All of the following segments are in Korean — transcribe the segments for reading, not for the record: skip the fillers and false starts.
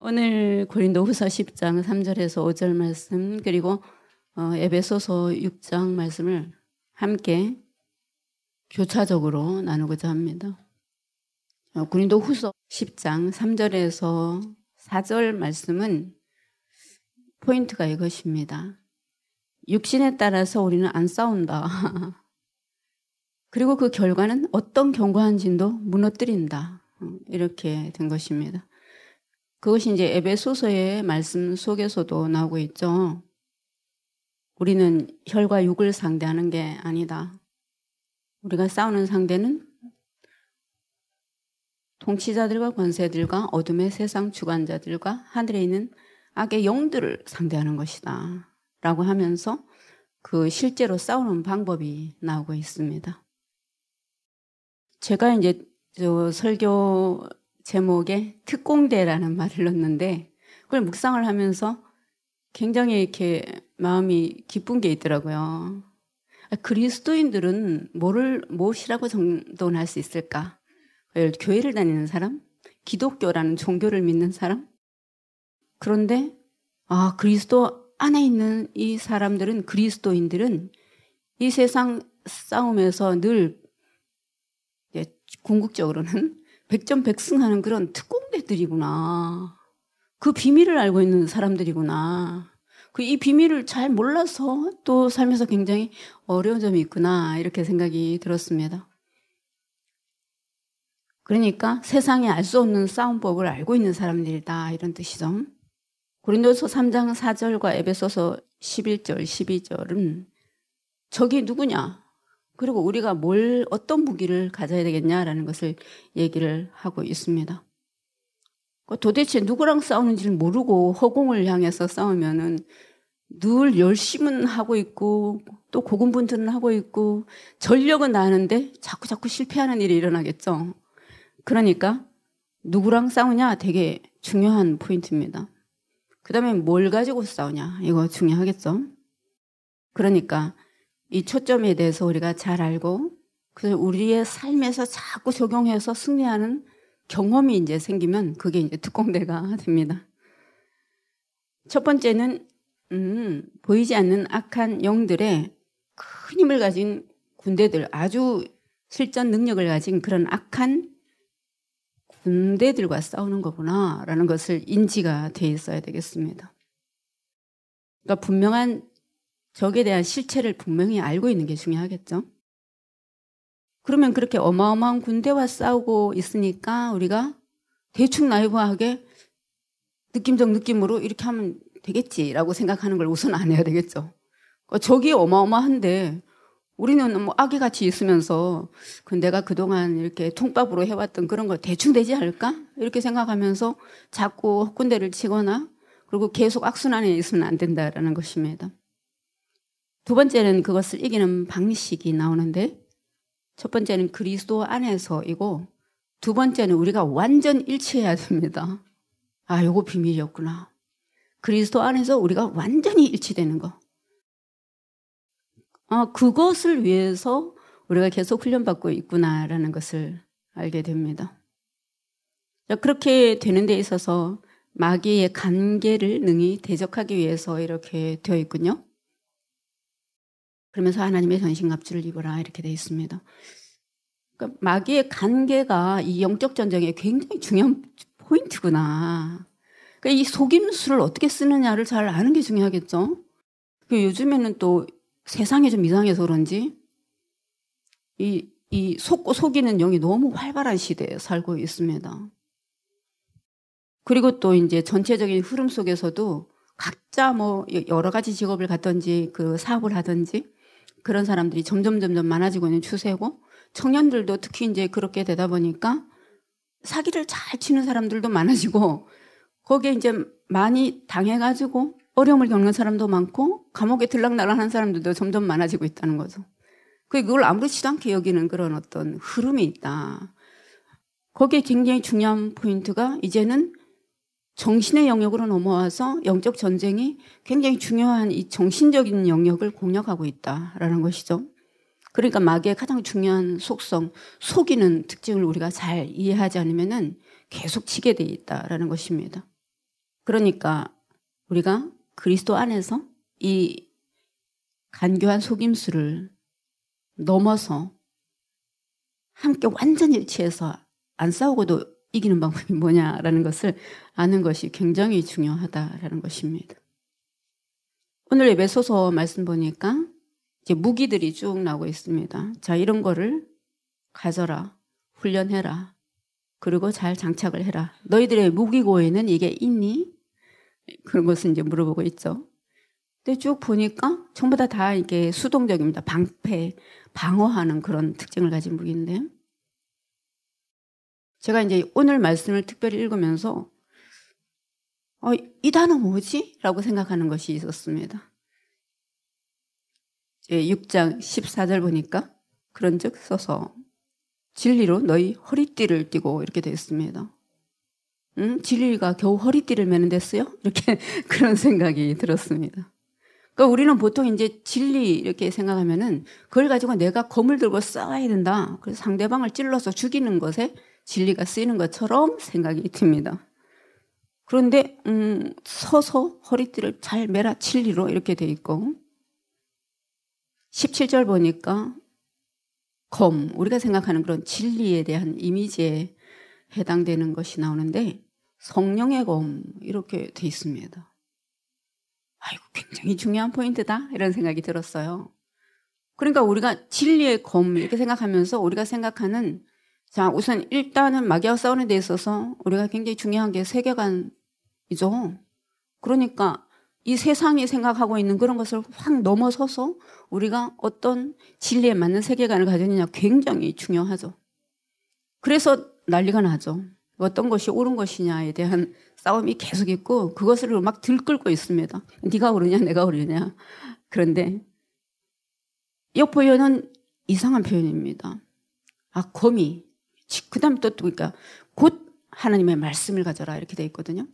오늘 고린도후서 10장 3절에서 5절 말씀 그리고 에베소서 6장 말씀을 함께 교차적으로 나누고자 합니다. 고린도후서 10장 3절에서 4절 말씀은 포인트가 이것입니다. 육신에 따라서 우리는 안 싸운다. 그리고 그 결과는 어떤 견고한 진도 무너뜨린다. 이렇게 된 것입니다. 그것이 이제 에베소서의 말씀 속에서도 나오고 있죠. 우리는 혈과 육을 상대하는 게 아니다. 우리가 싸우는 상대는 통치자들과 권세들과 어둠의 세상 주관자들과 하늘에 있는 악의 영들을 상대하는 것이다. 라고 하면서 그 실제로 싸우는 방법이 나오고 있습니다. 제가 이제 설교 제목에 특공대라는 말을 넣었는데 그걸 묵상을 하면서 굉장히 이렇게 마음이 기쁜 게 있더라고요. 그리스도인들은 무엇이라고 정돈할 수 있을까? 교회를 다니는 사람? 기독교라는 종교를 믿는 사람? 그런데 그리스도 안에 있는 이 사람들은, 그리스도인들은 이 세상 싸움에서 늘 궁극적으로는 백전백승하는 그런 특공대들이구나. 그 비밀을 알고 있는 사람들이구나. 이 비밀을 잘 몰라서 또 살면서 굉장히 어려운 점이 있구나. 이렇게 생각이 들었습니다. 그러니까 세상에 알 수 없는 싸움법을 알고 있는 사람들이다. 이런 뜻이죠. 고린도서 3장 4절과 에베소서 11절, 12절은 적이 누구냐? 그리고 우리가 어떤 무기를 가져야 되겠냐라는 것을 얘기를 하고 있습니다. 도대체 누구랑 싸우는지를 모르고 허공을 향해서 싸우면은 늘 열심은 하고 있고 또 고군분투는 하고 있고 전력은 나는데 자꾸 실패하는 일이 일어나겠죠. 그러니까 누구랑 싸우냐 되게 중요한 포인트입니다. 그 다음에 뭘 가지고 싸우냐 이거 중요하겠죠. 그러니까 이 초점에 대해서 우리가 잘 알고 그래서 우리의 삶에서 자꾸 적용해서 승리하는 경험이 이제 생기면 그게 이제 특공대가 됩니다. 첫 번째는 보이지 않는 악한 영들의 큰 힘을 가진 군대들, 아주 실전 능력을 가진 그런 악한 군대들과 싸우는 거구나라는 것을 인지가 돼 있어야 되겠습니다. 그러니까 분명한 적에 대한 실체를 분명히 알고 있는 게 중요하겠죠. 그러면 그렇게 어마어마한 군대와 싸우고 있으니까 우리가 대충 나이브하게 느낌적 느낌으로 이렇게 하면 되겠지라고 생각하는 걸 우선 안 해야 되겠죠. 적이 어마어마한데 우리는 아기같이 있으면서 내가 그동안 이렇게 통밥으로 해왔던 그런 걸 대충 되지 않을까? 이렇게 생각하면서 자꾸 헛군대를 치거나 그리고 계속 악순환에 있으면 안 된다라는 것입니다. 두 번째는 그것을 이기는 방식이 나오는데 첫 번째는 그리스도 안에서이고 두 번째는 우리가 완전 일치해야 됩니다. 요거 비밀이었구나. 그리스도 안에서 우리가 완전히 일치되는 거. 그것을 위해서 우리가 계속 훈련받고 있구나라는 것을 알게 됩니다. 그렇게 되는 데 있어서 마귀의 간계를 능히 대적하기 위해서 이렇게 되어 있군요. 그러면서 하나님의 전신갑주를 입어라 이렇게 되어 있습니다. 그러니까 마귀의 간계가 이 영적 전쟁의 굉장히 중요한 포인트구나. 그러니까 이 속임수를 어떻게 쓰느냐를 잘 아는 게 중요하겠죠. 요즘에는 또 세상이 좀 이상해서 그런지 이 속고 속이는 영이 너무 활발한 시대에 살고 있습니다. 그리고 또 이제 전체적인 흐름 속에서도 각자 여러 가지 직업을 갖든지 그 사업을 하든지 그런 사람들이 점점 많아지고 있는 추세고 청년들도 특히 이제 그렇게 되다 보니까 사기를 잘 치는 사람들도 많아지고 거기에 이제 많이 당해가지고 어려움을 겪는 사람도 많고 감옥에 들락날락하는 사람들도 점점 많아지고 있다는 거죠. 그걸 아무렇지도 않게 여기는 그런 어떤 흐름이 있다. 거기에 굉장히 중요한 포인트가 이제는 정신의 영역으로 넘어와서 영적 전쟁이 굉장히 중요한 이 정신적인 영역을 공략하고 있다라는 것이죠. 그러니까 마귀의 가장 중요한 속성, 속이는 특징을 우리가 잘 이해하지 않으면은 계속 치게 돼 있다라는 것입니다. 그러니까 우리가 그리스도 안에서 이 간교한 속임수를 넘어서 함께 완전히 일치해서 안 싸우고도 이기는 방법이 뭐냐라는 것을 아는 것이 굉장히 중요하다라는 것입니다. 오늘 에베소서 말씀 보니까 이제 무기들이 쭉 나오고 있습니다. 자, 이런 거를 가져라, 훈련해라, 그리고 잘 장착을 해라. 너희들의 무기고에는 이게 있니? 그런 것을 이제 물어보고 있죠. 근데 쭉 보니까 전부 다 이게 수동적입니다. 방패, 방어하는 그런 특징을 가진 무기인데, 제가 이제 오늘 말씀을 특별히 읽으면서 이 단어 뭐지? 라고 생각하는 것이 있었습니다. 6장 14절 보니까 그런즉 써서 진리로 너희 허리띠를 띠고 이렇게 되어 있습니다. 진리가 겨우 허리띠를 매는 데쓰요? 이렇게 그런 생각이 들었습니다. 그러니까 우리는 보통 이제 진리 이렇게 생각하면은 그걸 가지고 내가 검을 들고 싸워야 된다. 그래서 상대방을 찔러서 죽이는 것에 진리가 쓰이는 것처럼 생각이 듭니다. 그런데 서서 허리띠를 잘 매라 진리로 이렇게 돼 있고, 17절 보니까 검, 우리가 생각하는 그런 진리에 대한 이미지에 해당되는 것이 나오는데 성령의 검 이렇게 돼 있습니다. 아이고, 굉장히 중요한 포인트다 이런 생각이 들었어요. 그러니까 우리가 진리의 검 이렇게 생각하면서 우리가 생각하는, 자, 우선 일단은 마귀와 싸우는 데 있어서 우리가 굉장히 중요한 게 세계관이죠. 그러니까 이 세상이 생각하고 있는 그런 것을 확 넘어서서 우리가 어떤 진리에 맞는 세계관을 가지느냐 굉장히 중요하죠. 그래서 난리가 나죠. 어떤 것이 옳은 것이냐에 대한 싸움이 계속 있고 그것을 막 들끓고 있습니다. 네가 옳으냐 내가 옳으냐. 그런데 이 표현은 이상한 표현입니다. 검이 그 다음에 또 그러니까 곧 하나님의 말씀을 가져라 이렇게 돼 있거든요.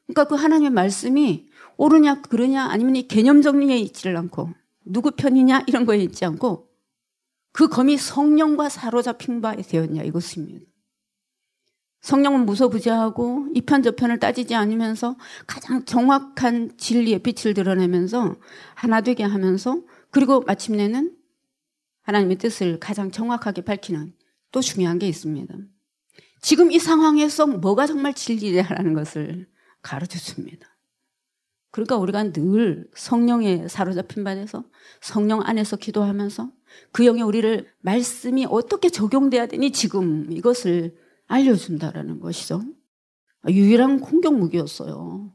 그러니까 그 하나님의 말씀이 옳으냐 그르냐 아니면 이 개념 정리에 있지를 않고 누구 편이냐 이런 거에 있지 않고 그 검이 성령과 사로잡힌 바 되었냐 이것입니다. 성령은 무소부재하고 이 편 저 편을 따지지 않으면서 가장 정확한 진리의 빛을 드러내면서 하나 되게 하면서, 그리고 마침내는 하나님의 뜻을 가장 정확하게 밝히는 또 중요한 게 있습니다. 지금 이 상황에서 뭐가 정말 진리라는 것을 가르쳐줍니다. 그러니까 우리가 늘 성령에 사로잡힌 바 돼서 성령 안에서 기도하면서 그 영에 우리를 말씀이 어떻게 적용돼야 되니 지금 이것을 알려준다라는 것이죠. 유일한 공격 무기였어요.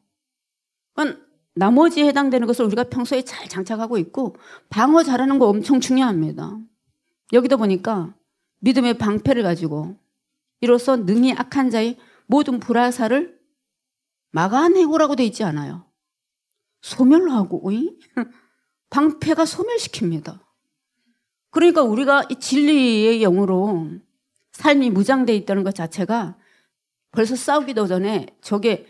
그러니까 나머지에 해당되는 것을 우리가 평소에 잘 장착하고 있고 방어 잘하는 거 엄청 중요합니다. 여기도 보니까 믿음의 방패를 가지고 이로써 능히 악한 자의 모든 불화살을 막아내고라고 돼 있지 않아요. 소멸로 하고 방패가 소멸시킵니다. 그러니까 우리가 이 진리의 영으로 삶이 무장되어 있다는 것 자체가 벌써 싸우기도 전에 저게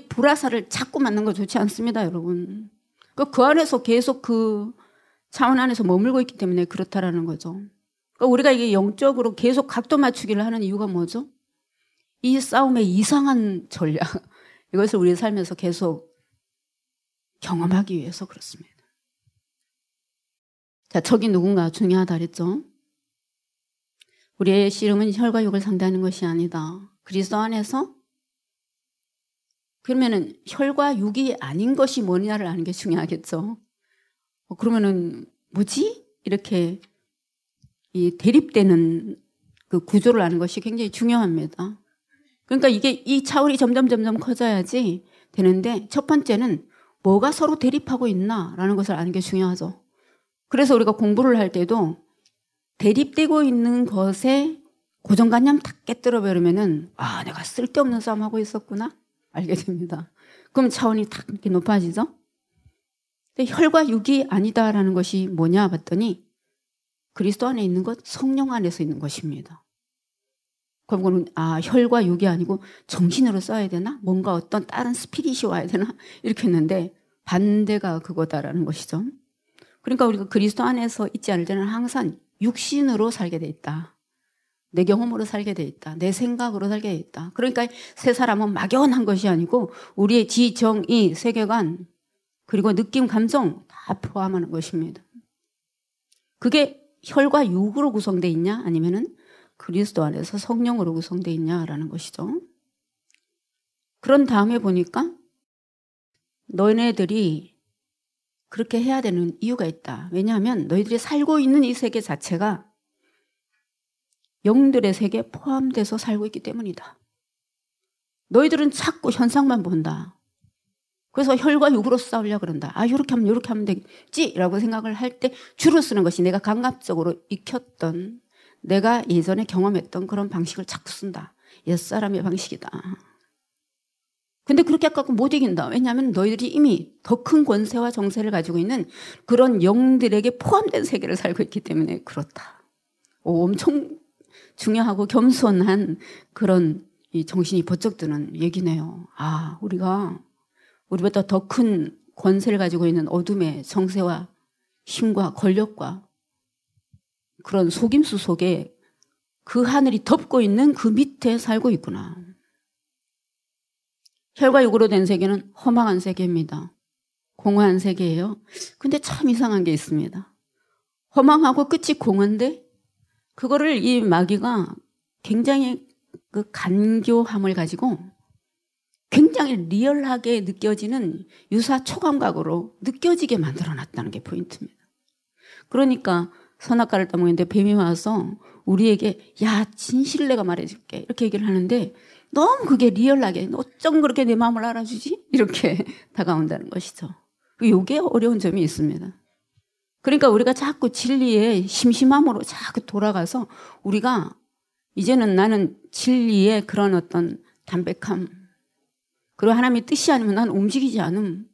불화살을 자꾸 맞는 거 좋지 않습니다, 여러분. 그 안에서 계속 그 차원 안에서 머물고 있기 때문에 그렇다라는 거죠. 그러니까 우리가 이게 영적으로 계속 각도 맞추기를 하는 이유가 뭐죠? 이 싸움의 이상한 전략, 이것을 우리 삶에서 계속 경험하기 위해서 그렇습니다. 자, 적이 누군가 중요하다 그랬죠? 우리의 씨름은 혈과 육을 상대하는 것이 아니다. 그리스도 안에서 그러면은 혈과 육이 아닌 것이 뭐냐를 아는 게 중요하겠죠. 그러면은 뭐지? 이렇게 이 대립되는 그 구조를 아는 것이 굉장히 중요합니다. 그러니까 이 차원이 점점 커져야지 되는데 첫 번째는 뭐가 서로 대립하고 있나라는 것을 아는 게 중요하죠. 그래서 우리가 공부를 할 때도 대립되고 있는 것에 고정관념 탁 깨뜨려 버리면은 내가 쓸데없는 싸움 하고 있었구나 알게 됩니다. 그럼 차원이 탁 이렇게 높아지죠. 근데 혈과 육이 아니다라는 것이 뭐냐 봤더니 그리스도 안에 있는 것, 성령 안에서 있는 것입니다. 그럼 혈과 육이 아니고 정신으로 써야 되나? 뭔가 어떤 다른 스피릿이 와야 되나? 이렇게 했는데 반대가 그거다라는 것이죠. 그러니까 우리가 그리스도 안에서 있지 않을 때는 항상 육신으로 살게 돼 있다. 내 경험으로 살게 돼 있다. 내 생각으로 살게 돼 있다. 그러니까 세 사람은 막연한 것이 아니고 우리의 지, 정, 이, 세계관 그리고 느낌, 감정 다 포함하는 것입니다. 그게 혈과 육으로 구성되어 있냐 아니면은 그리스도 안에서 성령으로 구성되어 있냐라는 것이죠. 그런 다음에 보니까 너네들이 그렇게 해야 되는 이유가 있다. 왜냐하면 너희들이 살고 있는 이 세계 자체가 영들의 세계에 포함돼서 살고 있기 때문이다. 너희들은 자꾸 현상만 본다. 그래서 혈과 육으로 싸우려고 그런다. 아, 이렇게 하면 되겠지? 라고 생각을 할 때 주로 쓰는 것이 내가 감각적으로 익혔던 내가 예전에 경험했던 그런 방식을 자꾸 쓴다. 옛사람의 방식이다. 근데 그렇게 갖고 못 이긴다. 왜냐하면 너희들이 이미 더 큰 권세와 정세를 가지고 있는 그런 영들에게 포함된 세계를 살고 있기 때문에 그렇다. 엄청 중요하고 겸손한 그런 이 정신이 번쩍 드는 얘기네요. 아, 우리보다 더 큰 권세를 가지고 있는 어둠의 정세와 힘과 권력과 그런 속임수 속에 그 하늘이 덮고 있는 그 밑에 살고 있구나. 혈과 육으로 된 세계는 허망한 세계입니다. 공허한 세계예요. 근데 참 이상한 게 있습니다. 허망하고 끝이 공허인데 그거를 이 마귀가 굉장히 그 간교함을 가지고 굉장히 리얼하게 느껴지는 유사 초감각으로 느껴지게 만들어놨다는 게 포인트입니다. 그러니까 선악과를 따먹는데 뱀이 와서 우리에게 야, 진실을 내가 말해줄게 이렇게 얘기를 하는데 너무 그게 리얼하게 어쩜 그렇게 내 마음을 알아주지? 이렇게 다가온다는 것이죠. 이게 어려운 점이 있습니다. 그러니까 우리가 자꾸 진리의 심심함으로 자꾸 돌아가서 우리가 이제는 나는 진리의 그런 어떤 담백함 그리고 하나님의 뜻이 아니면 난 움직이지 않음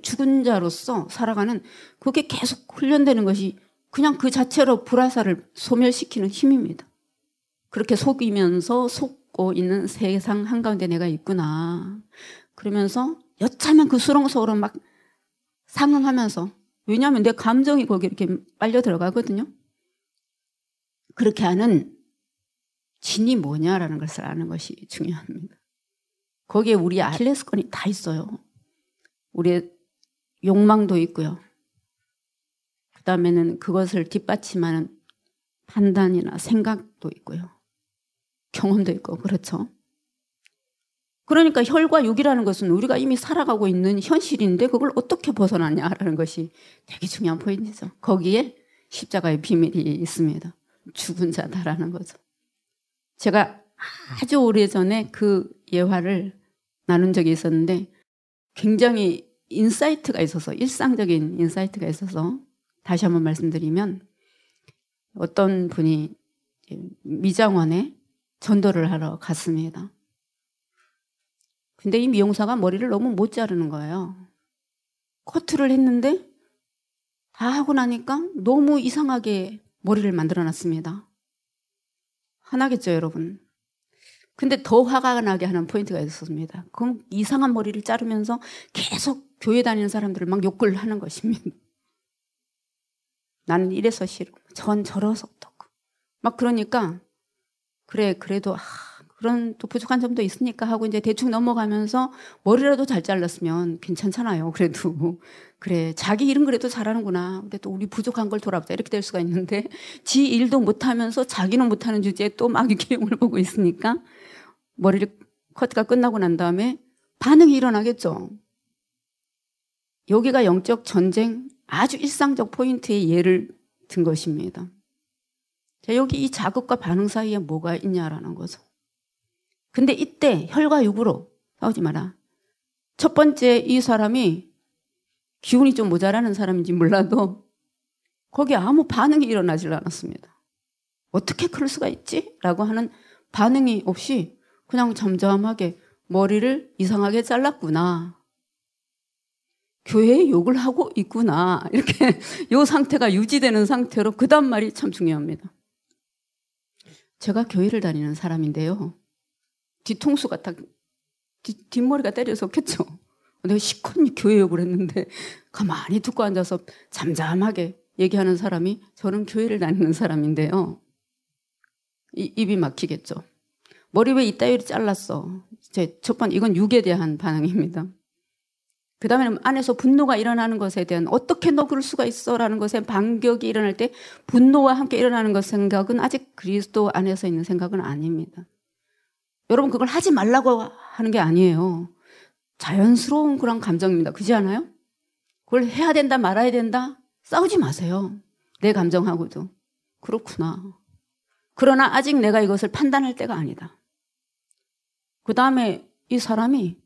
죽은 자로서 살아가는 그게 계속 훈련되는 것이 그냥 그 자체로 불화살을 소멸시키는 힘입니다. 그렇게 속이면서 속고 있는 세상 한가운데 내가 있구나. 그러면서 여차하면 그 수렁 속으로 막 상응하면서 왜냐하면 내 감정이 거기 이렇게 빨려 들어가거든요. 그렇게 하는 진이 뭐냐라는 것을 아는 것이 중요합니다. 거기에 우리 아킬레스건이 다 있어요. 우리의 욕망도 있고요. 그 다음에는 그것을 뒷받침하는 판단이나 생각도 있고요. 경험도 있고 그렇죠. 그러니까 혈과 육이라는 것은 우리가 이미 살아가고 있는 현실인데 그걸 어떻게 벗어나냐라는 것이 되게 중요한 포인트죠. 거기에 십자가의 비밀이 있습니다. 죽은 자다라는 거죠. 제가 아주 오래전에 그 예화를 나눈 적이 있었는데 굉장히 인사이트가 있어서 일상적인 인사이트가 있어서 다시 한번 말씀드리면 어떤 분이 미장원에 전도를 하러 갔습니다. 근데 이 미용사가 머리를 너무 못 자르는 거예요. 커트를 했는데 다 하고 나니까 너무 이상하게 머리를 만들어놨습니다. 화나겠죠, 여러분. 근데 더 화가 나게 하는 포인트가 있었습니다. 그럼 이상한 머리를 자르면서 계속 교회 다니는 사람들을 막 욕을 하는 것입니다. 나는 이래서 싫고 전 저러서 어떻고 막 그러니까 그래도 그런 또 부족한 점도 있으니까 하고 이제 대충 넘어가면서 머리라도 잘 잘랐으면 괜찮잖아요. 그래도 그래 자기 일은 그래도 잘하는구나. 근데 또 우리 부족한 걸 돌아보자 이렇게 될 수가 있는데 지 일도 못하면서 자기는 못하는 주제에 또 막 이렇게 욕을 보고 있으니까 머리를 커트가 끝나고 난 다음에 반응이 일어나겠죠. 여기가 영적 전쟁 아주 일상적 포인트의 예를 든 것입니다. 자, 여기 이 자극과 반응 사이에 뭐가 있냐라는 거죠. 근데 이때 혈과 육으로 싸우지 마라. 첫 번째 이 사람이 기운이 좀 모자라는 사람인지 몰라도 거기에 아무 반응이 일어나질 않았습니다. 어떻게 그럴 수가 있지? 라고 하는 반응이 없이 그냥 잠잠하게 머리를 이상하게 잘랐구나. 교회에 욕을 하고 있구나. 이렇게 이 상태가 유지되는 상태로 그 다음 말이 참 중요합니다. 제가 교회를 다니는 사람인데요. 뒤통수가 딱 뒷머리가 때려졌겠죠. 내가 시컷 교회 욕을 했는데 가만히 듣고 앉아서 잠잠하게 얘기하는 사람이 저는 교회를 다니는 사람인데요. 입이 막히겠죠. 머리 왜 이따위로 잘랐어? 첫 번째, 이건 육에 대한 반응입니다. 그 다음에는 안에서 분노가 일어나는 것에 대한 어떻게 너 그럴 수가 있어? 라는 것에 반격이 일어날 때 분노와 함께 일어나는 것 생각은 아직 그리스도 안에서 있는 생각은 아닙니다. 여러분 그걸 하지 말라고 하는 게 아니에요. 자연스러운 그런 감정입니다. 그렇지 않아요? 그걸 해야 된다 말아야 된다? 싸우지 마세요. 내 감정하고도. 그렇구나. 그러나 아직 내가 이것을 판단할 때가 아니다. 그 다음에 이 사람이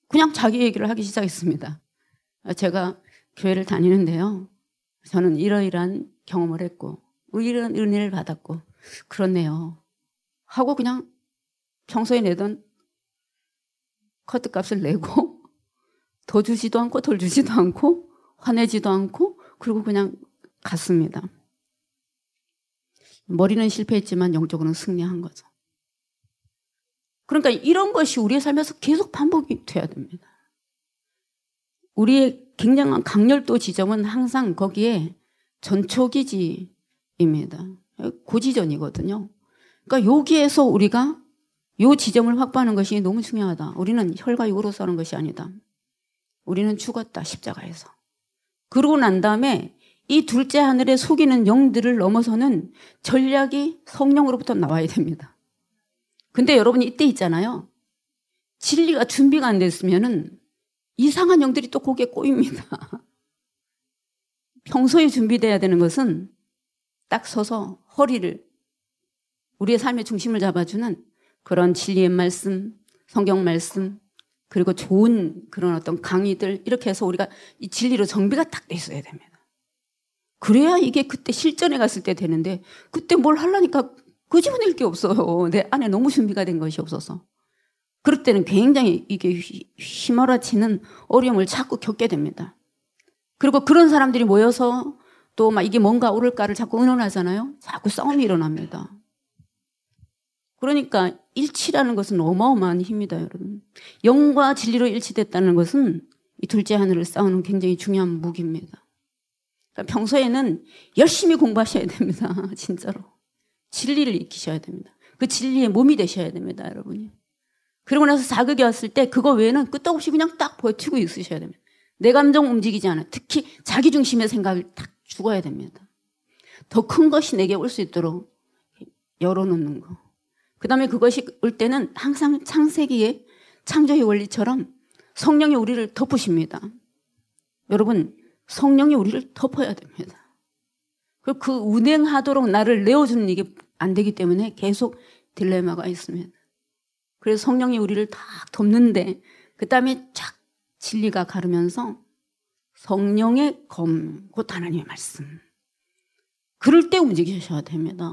그냥 자기 얘기를 하기 시작했습니다. 제가 교회를 다니는데요. 저는 이러이러한 경험을 했고 이런 은혜를 받았고 그렇네요. 하고 그냥 평소에 내던 커트값을 내고 더 주지도 않고 덜 주지도 않고 화내지도 않고 그리고 그냥 갔습니다. 머리는 실패했지만 영적으로는 승리한 거죠. 그러니까 이런 것이 우리의 삶에서 계속 반복이 돼야 됩니다. 우리의 굉장한 강렬도 지점은 항상 거기에 전초기지입니다. 고지전이거든요. 그러니까 여기에서 우리가 이 지점을 확보하는 것이 너무 중요하다. 우리는 혈과 육으로 싸우는 것이 아니다. 우리는 죽었다, 십자가에서. 그러고 난 다음에 이 둘째 하늘에 속이는 영들을 넘어서는 전략이 성령으로부터 나와야 됩니다. 근데 여러분이 이때 있잖아요. 진리가 준비가 안 됐으면은 이상한 영들이 또 거기에 꼬입니다. 평소에 준비돼야 되는 것은 딱 서서 허리를 우리의 삶의 중심을 잡아주는 그런 진리의 말씀, 성경 말씀, 그리고 좋은 그런 어떤 강의들 이렇게 해서 우리가 이 진리로 정비가 딱 돼 있어야 됩니다. 그래야 이게 그때 실전에 갔을 때 되는데 그때 뭘 하려니까 끄집어낼 게 없어요. 내 안에 너무 준비가 된 것이 없어서. 그럴 때는 굉장히 이게 휘몰아치는 어려움을 자꾸 겪게 됩니다. 그리고 그런 사람들이 모여서 또 막 이게 뭔가 옳을까를 자꾸 의논하잖아요. 자꾸 싸움이 일어납니다. 그러니까 일치라는 것은 어마어마한 힘이다, 여러분. 영과 진리로 일치됐다는 것은 이 둘째 하늘을 싸우는 굉장히 중요한 무기입니다. 그러니까 평소에는 열심히 공부하셔야 됩니다. 진짜로. 진리를 익히셔야 됩니다. 그 진리의 몸이 되셔야 됩니다, 여러분이. 그러고 나서 자극이 왔을 때 그거 외에는 끄떡없이 그냥 딱 버티고 있으셔야 됩니다. 내 감정 움직이지 않아요. 특히 자기 중심의 생각을 딱 죽어야 됩니다. 더 큰 것이 내게 올 수 있도록 열어놓는 거. 그 다음에 그것이 올 때는 항상 창세기의 창조의 원리처럼 성령이 우리를 덮으십니다. 여러분, 성령이 우리를 덮어야 됩니다. 그 운행하도록 나를 내어주는 이게 안 되기 때문에 계속 딜레마가 있습니다. 그래서 성령이 우리를 다 덮는데 그 다음에 쫙 진리가 가르면서 성령의 검, 곧 하나님의 말씀. 그럴 때 움직이셔야 됩니다.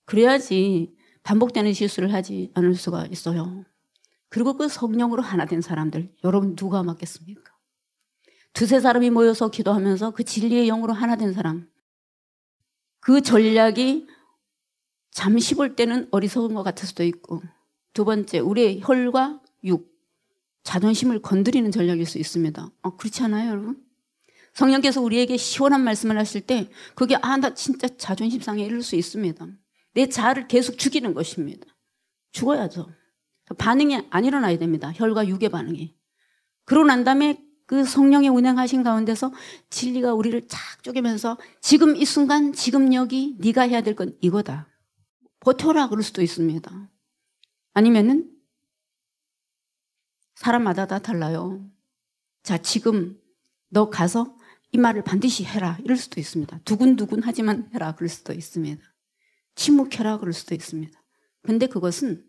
그래야지 반복되는 실수를 하지 않을 수가 있어요. 그리고 그 성령으로 하나 된 사람들, 여러분 누가 맞겠습니까? 두세 사람이 모여서 기도하면서 그 진리의 영으로 하나 된 사람, 그 전략이 잠시 볼 때는 어리석은 것 같을 수도 있고, 두 번째, 우리의 혈과 육, 자존심을 건드리는 전략일 수 있습니다. 그렇지 않아요, 여러분? 성령께서 우리에게 시원한 말씀을 하실 때 그게 나 진짜 자존심 상해 이럴 수 있습니다. 내 자아를 계속 죽이는 것입니다. 죽어야죠. 반응이 안 일어나야 됩니다. 혈과 육의 반응이. 그러고 난 다음에 그 성령의 운행하신 가운데서 진리가 우리를 착 쪼개면서 지금 이 순간 지금 여기 네가 해야 될 건 이거다. 버텨라 그럴 수도 있습니다. 아니면은 사람마다 다 달라요. 자, 지금 너 가서 이 말을 반드시 해라 이럴 수도 있습니다. 두근두근 하지만 해라 그럴 수도 있습니다. 침묵해라 그럴 수도 있습니다. 근데 그것은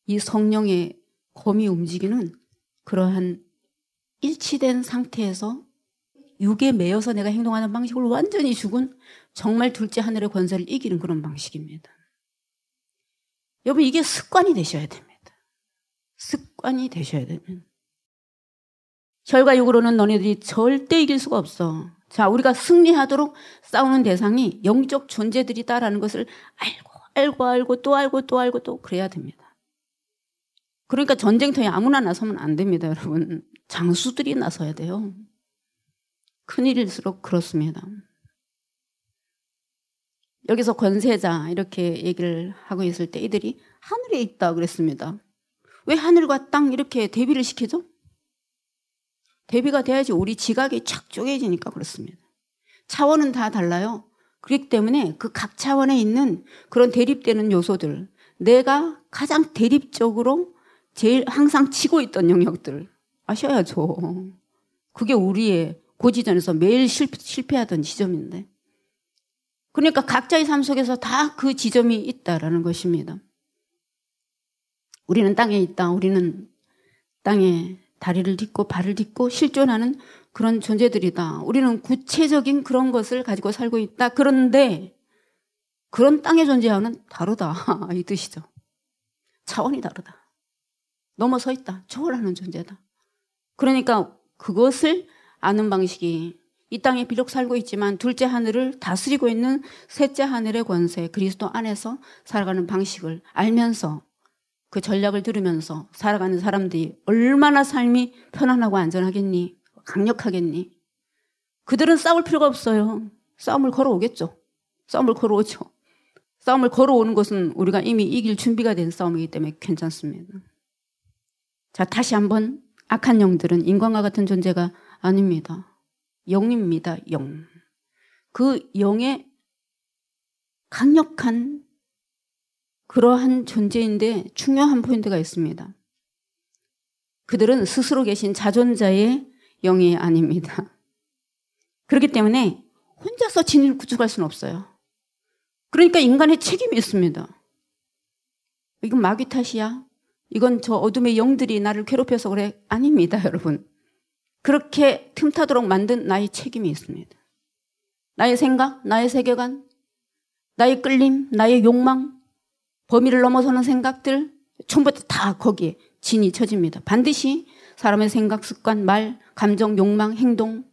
이 성령의 검이 움직이는 그러한 일치된 상태에서 육에 매여서 내가 행동하는 방식을 완전히 죽은 정말 둘째 하늘의 권세를 이기는 그런 방식입니다. 여러분 이게 습관이 되셔야 됩니다. 습관이 되셔야 되면. 혈과 육으로는 너네들이 절대 이길 수가 없어. 자, 우리가 승리하도록 싸우는 대상이 영적 존재들이다라는 것을 알고 또 알고 또 알고 또 그래야 됩니다. 그러니까 전쟁터에 아무나 나서면 안 됩니다, 여러분. 장수들이 나서야 돼요. 큰일일수록 그렇습니다. 여기서 권세자 이렇게 얘기를 하고 있을 때 이들이 하늘에 있다 그랬습니다. 왜 하늘과 땅 이렇게 대비를 시키죠? 대비가 돼야지 우리 지각이 착 쪼개지니까 그렇습니다. 차원은 다 달라요. 그렇기 때문에 그 각 차원에 있는 그런 대립되는 요소들, 내가 가장 대립적으로 제일 항상 치고 있던 영역들 아셔야죠. 그게 우리의 고지전에서 매일 실패하던 지점인데. 그러니까 각자의 삶 속에서 다 그 지점이 있다라는 것입니다. 우리는 땅에 있다. 우리는 땅에 다리를 딛고 발을 딛고 실존하는 그런 존재들이다. 우리는 구체적인 그런 것을 가지고 살고 있다. 그런데 그런 땅의 존재와는 다르다. 이 뜻이죠. 차원이 다르다. 넘어서 있다. 초월하는 존재다. 그러니까 그것을 아는 방식이 이 땅에 비록 살고 있지만 둘째 하늘을 다스리고 있는 셋째 하늘의 권세, 그리스도 안에서 살아가는 방식을 알면서 그 전략을 들으면서 살아가는 사람들이 얼마나 삶이 편안하고 안전하겠니? 강력하겠니? 그들은 싸울 필요가 없어요. 싸움을 걸어오겠죠. 싸움을 걸어오죠. 싸움을 걸어오는 것은 우리가 이미 이길 준비가 된 싸움이기 때문에 괜찮습니다. 자, 다시 한번 악한 영들은 인간과 같은 존재가 아닙니다. 영입니다. 영. 그 영의 강력한 그러한 존재인데 중요한 포인트가 있습니다. 그들은 스스로 계신 자존자의 영이 아닙니다. 그렇기 때문에 혼자서 진리를 구축할 수는 없어요. 그러니까 인간의 책임이 있습니다. 이건 마귀 탓이야? 이건 저 어둠의 영들이 나를 괴롭혀서 그래? 아닙니다, 여러분. 그렇게 틈타도록 만든 나의 책임이 있습니다. 나의 생각, 나의 세계관, 나의 끌림, 나의 욕망, 범위를 넘어서는 생각들 전부 다 거기에 진이 쳐집니다. 반드시 사람의 생각, 습관, 말, 감정, 욕망, 행동,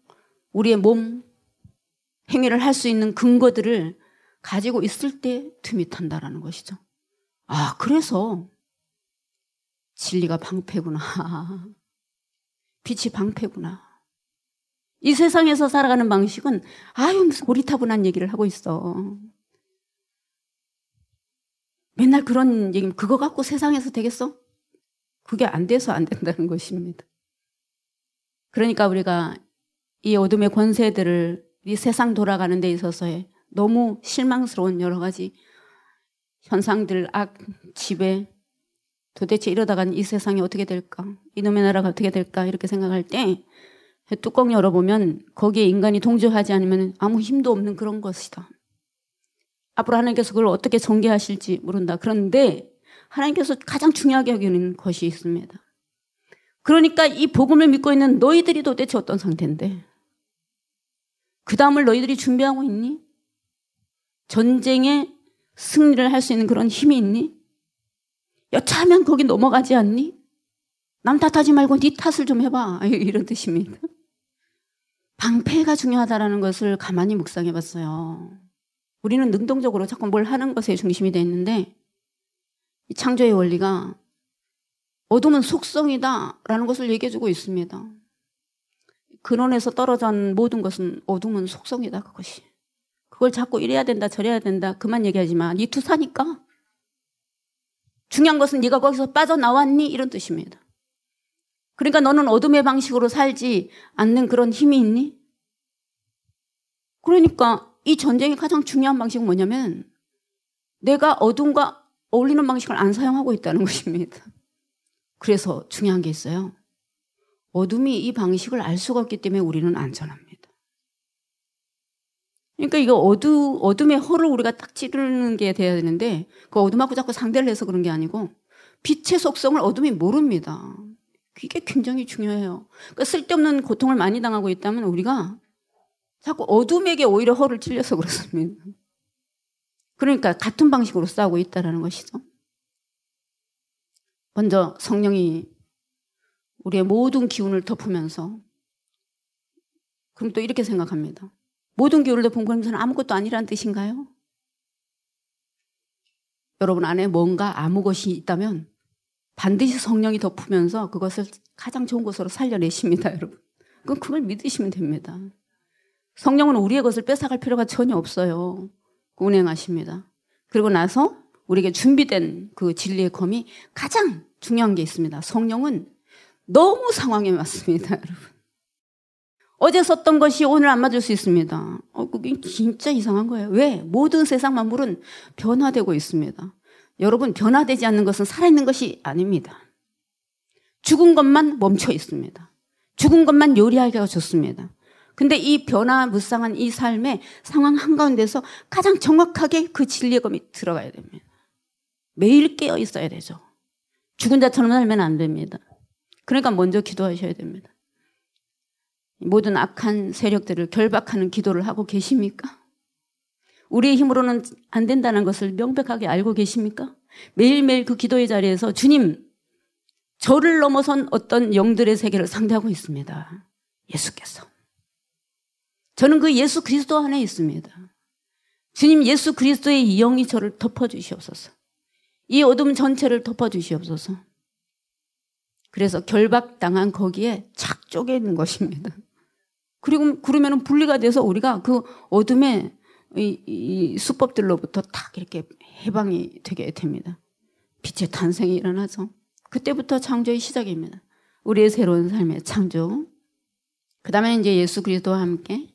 우리의 몸, 행위를 할 수 있는 근거들을 가지고 있을 때 틈이 탄다라는 것이죠. 아, 그래서 진리가 방패구나. 빛이 방패구나. 이 세상에서 살아가는 방식은 아유 무슨 고리타분한 얘기를 하고 있어. 맨날 그런 얘기면 그거 갖고 세상에서 되겠어? 그게 안 돼서 안 된다는 것입니다. 그러니까 우리가 이 어둠의 권세들을 이 세상 돌아가는 데 있어서의 너무 실망스러운 여러 가지 현상들, 악, 지배, 도대체 이러다간 이 세상이 어떻게 될까? 이놈의 나라가 어떻게 될까? 이렇게 생각할 때 뚜껑 열어보면 거기에 인간이 동조하지 않으면 아무 힘도 없는 그런 것이다. 앞으로 하나님께서 그걸 어떻게 전개하실지 모른다. 그런데 하나님께서 가장 중요하게 여기는 것이 있습니다. 그러니까 이 복음을 믿고 있는 너희들이 도대체 어떤 상태인데? 그 다음을 너희들이 준비하고 있니? 전쟁에 승리를 할 수 있는 그런 힘이 있니? 여차하면 거기 넘어가지 않니? 남 탓하지 말고 네 탓을 좀 해봐. 이런 뜻입니다. 방패가 중요하다는 것을 가만히 묵상해 봤어요. 우리는 능동적으로 자꾸 뭘 하는 것에 중심이 되어 있는데 이 창조의 원리가 어둠은 속성이다라는 것을 얘기해 주고 있습니다. 근원에서 떨어진 모든 것은 어둠은 속성이다. 그것이. 그걸 자꾸 이래야 된다 저래야 된다 그만 얘기하지 마. 네 투사니까. 중요한 것은 네가 거기서 빠져나왔니? 이런 뜻입니다. 그러니까 너는 어둠의 방식으로 살지 않는 그런 힘이 있니? 그러니까 이 전쟁의 가장 중요한 방식은 뭐냐면 내가 어둠과 어울리는 방식을 안 사용하고 있다는 것입니다. 그래서 중요한 게 있어요. 어둠이 이 방식을 알 수가 없기 때문에 우리는 안전합니다. 그러니까 이거 어둠의 허를 우리가 딱 찌르는 게 돼야 되는데 그 어둠하고 자꾸 상대를 해서 그런 게 아니고 빛의 속성을 어둠이 모릅니다. 이게 굉장히 중요해요. 그러니까 쓸데없는 고통을 많이 당하고 있다면 우리가 자꾸 어둠에게 오히려 허를 찔려서 그렇습니다. 그러니까 같은 방식으로 싸우고 있다는 것이죠. 먼저 성령이 우리의 모든 기운을 덮으면서 그럼 또 이렇게 생각합니다. 모든 기운을 덮은 것은 아무것도 아니라는 뜻인가요? 여러분 안에 뭔가 아무 것이 있다면 반드시 성령이 덮으면서 그것을 가장 좋은 것으로 살려내십니다, 여러분. 그걸 믿으시면 됩니다. 성령은 우리의 것을 뺏어갈 필요가 전혀 없어요. 운행하십니다. 그리고 나서 우리에게 준비된 그 진리의 검이 가장 중요한 게 있습니다. 성령은 너무 상황에 맞습니다, 여러분. 어제 썼던 것이 오늘 안 맞을 수 있습니다. 그게 진짜 이상한 거예요. 왜? 모든 세상 만물은 변화되고 있습니다. 여러분, 변화되지 않는 것은 살아있는 것이 아닙니다. 죽은 것만 멈춰 있습니다. 죽은 것만 요리하기가 좋습니다. 근데 이 변화무쌍한 이 삶의 상황 한가운데서 가장 정확하게 그 진리의 검이 들어가야 됩니다. 매일 깨어 있어야 되죠. 죽은 자처럼 살면 안 됩니다. 그러니까 먼저 기도하셔야 됩니다. 모든 악한 세력들을 결박하는 기도를 하고 계십니까? 우리의 힘으로는 안 된다는 것을 명백하게 알고 계십니까? 매일매일 그 기도의 자리에서 주님, 저를 넘어선 어떤 영들의 세계를 상대하고 있습니다. 예수께서. 저는 그 예수 그리스도 안에 있습니다. 주님, 예수 그리스도의 이 영이 저를 덮어주시옵소서. 이 어둠 전체를 덮어주시옵소서. 그래서 결박당한 거기에 착 쪼개 있는 것입니다. 그리고 그러면 분리가 돼서 우리가 그 어둠의 이 수법들로부터 딱 이렇게 해방이 되게 됩니다. 빛의 탄생이 일어나죠. 그때부터 창조의 시작입니다. 우리의 새로운 삶의 창조. 그 다음에 이제 예수 그리스도와 함께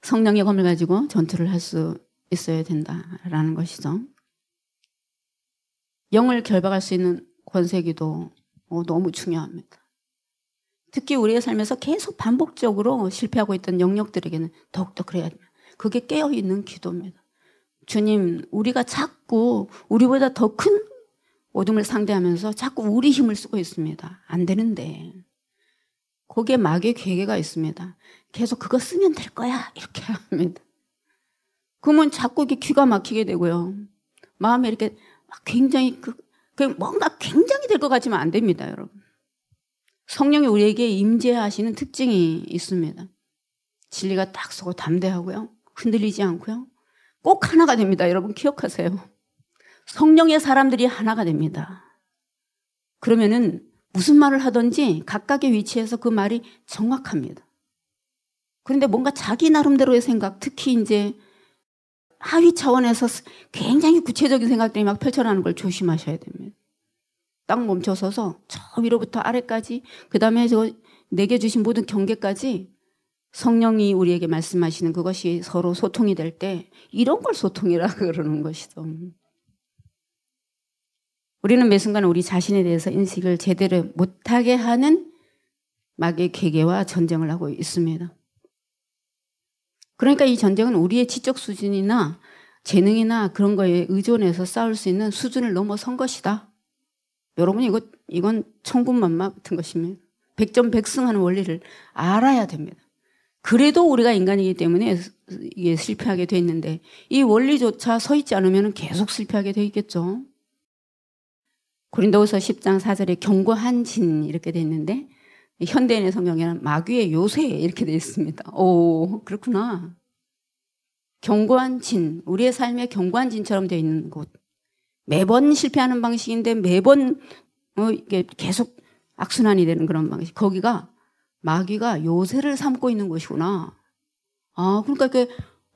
성령의 검을 가지고 전투를 할 수 있어야 된다라는 것이죠. 영을 결박할 수 있는 권세기도 너무 중요합니다. 특히 우리의 삶에서 계속 반복적으로 실패하고 있던 영역들에게는 더욱더 그래야 됩니다. 그게 깨어있는 기도입니다. 주님, 우리가 자꾸 우리보다 더 큰 어둠을 상대하면서 자꾸 우리 힘을 쓰고 있습니다. 안 되는데. 거기에 마귀의 괴계가 있습니다. 계속 그거 쓰면 될 거야 이렇게 합니다. 그러면 자꾸 이렇게 귀가 막히게 되고요. 마음에 이렇게 굉장히 뭔가 굉장히 될 것 같지만 안 됩니다, 여러분. 성령이 우리에게 임재하시는 특징이 있습니다. 진리가 딱 서고 담대하고요. 흔들리지 않고요. 꼭 하나가 됩니다. 여러분 기억하세요. 성령의 사람들이 하나가 됩니다. 그러면은 무슨 말을 하든지 각각의 위치에서 그 말이 정확합니다. 그런데 뭔가 자기 나름대로의 생각, 특히 이제 하위 차원에서 굉장히 구체적인 생각들이 막 펼쳐나가는 걸 조심하셔야 됩니다. 딱 멈춰서서 저 위로부터 아래까지, 그 다음에 저 내게 주신 모든 경계까지 성령이 우리에게 말씀하시는 그것이 서로 소통이 될 때 이런 걸 소통이라 그러는 것이죠. 우리는 매 순간 우리 자신에 대해서 인식을 제대로 못하게 하는 마귀의 괴계와 전쟁을 하고 있습니다. 그러니까 이 전쟁은 우리의 지적 수준이나 재능이나 그런 거에 의존해서 싸울 수 있는 수준을 넘어선 것이다. 여러분, 이건 천군만마 같은 것입니다. 백전백승하는 원리를 알아야 됩니다. 그래도 우리가 인간이기 때문에 이게 실패하게 돼 있는데 이 원리조차 서 있지 않으면 계속 실패하게 돼 있겠죠. 고린도후서 10장 4절에 견고한 진 이렇게 돼 있는데 현대인의 성경에는 마귀의 요새 이렇게 돼 있습니다. 오, 그렇구나. 견고한 진, 우리의 삶에 견고한 진처럼 되어 있는 곳. 매번 실패하는 방식인데 매번 이게 계속 악순환이 되는 그런 방식. 거기가 마귀가 요새를 삼고 있는 곳이구나. 아, 그러니까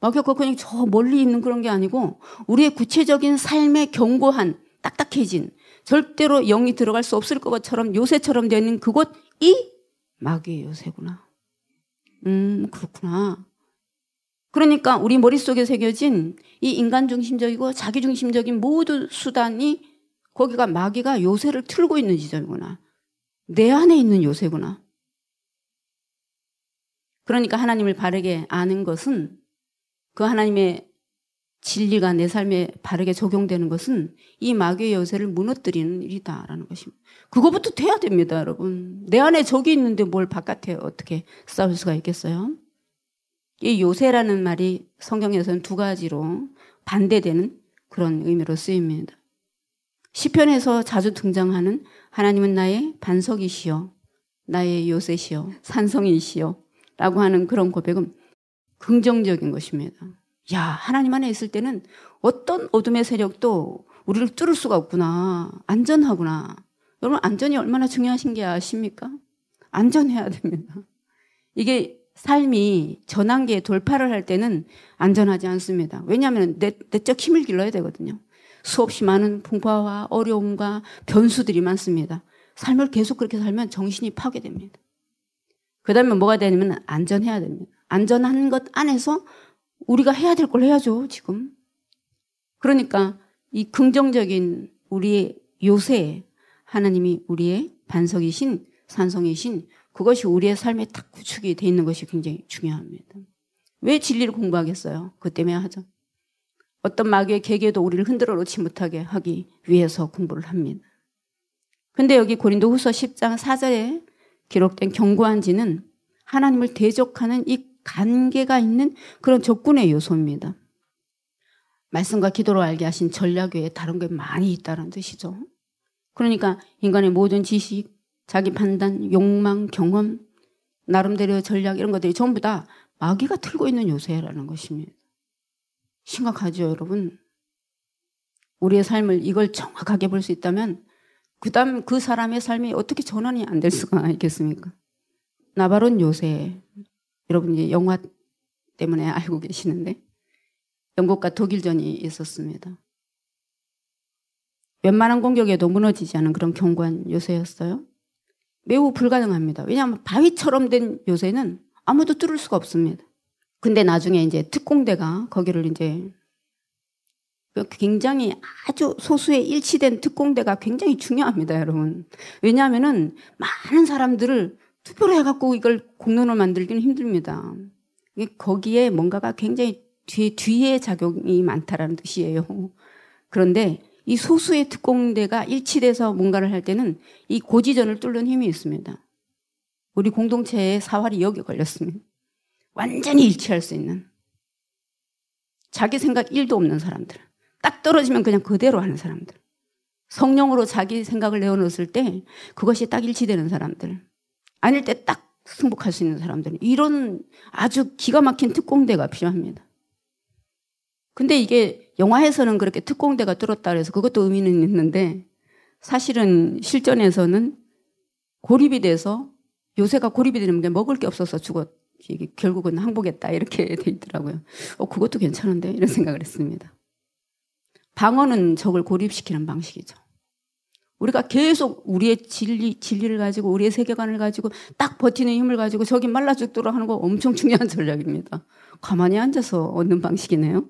마귀가 그냥 저 멀리 있는 그런 게 아니고 우리의 구체적인 삶의 견고한 딱딱해진 절대로 영이 들어갈 수 없을 것처럼 요새처럼 되는 그곳이 마귀의 요새구나. 그렇구나. 그러니까 우리 머릿속에 새겨진 이 인간 중심적이고 자기 중심적인 모든 수단이 거기가 마귀가 요새를 틀고 있는 지점이구나. 내 안에 있는 요새구나. 그러니까 하나님을 바르게 아는 것은 그 하나님의 진리가 내 삶에 바르게 적용되는 것은 이 마귀의 요새를 무너뜨리는 일이다라는 것입니다. 그거부터 돼야 됩니다, 여러분. 내 안에 적이 있는데 뭘 바깥에 어떻게 싸울 수가 있겠어요? 이 요새라는 말이 성경에서는 두 가지로 반대되는 그런 의미로 쓰입니다. 시편에서 자주 등장하는 하나님은 나의 반석이시여, 나의 요새시여, 산성이시여 라고 하는 그런 고백은 긍정적인 것입니다. 야, 하나님 안에 있을 때는 어떤 어둠의 세력도 우리를 뚫을 수가 없구나. 안전하구나. 여러분, 안전이 얼마나 중요하신 게 아십니까? 안전해야 됩니다. 이게 삶이 전환기에 돌파를 할 때는 안전하지 않습니다. 왜냐하면 내적 힘을 길러야 되거든요. 수없이 많은 풍파와 어려움과 변수들이 많습니다. 삶을 계속 그렇게 살면 정신이 파괴됩니다. 그 다음에 뭐가 되냐면 안전해야 됩니다. 안전한 것 안에서 우리가 해야 될 걸 해야죠, 지금. 그러니까 이 긍정적인 우리의 요새, 하나님이 우리의 반석이신, 산성이신, 그것이 우리의 삶에 딱 구축이 돼 있는 것이 굉장히 중요합니다. 왜 진리를 공부하겠어요? 그것 때문에 하죠. 어떤 마귀의 계계도 우리를 흔들어 놓지 못하게 하기 위해서 공부를 합니다. 근데 여기 고린도후서 10장 4절에 기록된 견고한지는 하나님을 대적하는 이 관계가 있는 그런 적군의 요소입니다. 말씀과 기도로 알게 하신 전략 외에 다른 게 많이 있다는 뜻이죠. 그러니까 인간의 모든 지식, 자기 판단, 욕망, 경험, 나름대로의 전략 이런 것들이 전부 다 마귀가 틀고 있는 요새라는 것입니다. 심각하죠, 여러분. 우리의 삶을 이걸 정확하게 볼 수 있다면 그다음 그 사람의 삶이 어떻게 전환이 안 될 수가 있겠습니까? 나바론 요새, 여러분 이제 영화 때문에 알고 계시는데 영국과 독일전이 있었습니다. 웬만한 공격에도 무너지지 않은 그런 견고한 요새였어요. 매우 불가능합니다. 왜냐하면 바위처럼 된 요새는 아무도 뚫을 수가 없습니다. 근데 나중에 이제 특공대가 거기를 이제 굉장히 아주 소수의 일치된 특공대가 굉장히 중요합니다, 여러분. 왜냐하면은 많은 사람들을 투표를 해갖고 이걸 공론을 만들기는 힘듭니다. 거기에 뭔가가 굉장히 뒤에 작용이 많다라는 뜻이에요. 그런데 이 소수의 특공대가 일치돼서 뭔가를 할 때는 이 고지전을 뚫는 힘이 있습니다. 우리 공동체의 사활이 여기 걸렸습니다. 완전히 일치할 수 있는 자기 생각 1도 없는 사람들, 딱 떨어지면 그냥 그대로 하는 사람들, 성령으로 자기 생각을 내어놓았을 때 그것이 딱 일치되는 사람들, 아닐 때 딱 승복할 수 있는 사람들, 이런 아주 기가 막힌 특공대가 필요합니다. 근데 이게 영화에서는 그렇게 특공대가 뚫었다 그래서 그것도 의미는 있는데 사실은 실전에서는 고립이 돼서 요새가 고립이 되는 게 먹을 게 없어서 결국은 항복했다 이렇게 돼 있더라고요. 그것도 괜찮은데 이런 생각을 했습니다. 방어는 적을 고립시키는 방식이죠. 우리가 계속 우리의 진리를 가지고 우리의 세계관을 가지고 딱 버티는 힘을 가지고 적이 말라 죽도록 하는 거 엄청 중요한 전략입니다. 가만히 앉아서 얻는 방식이네요.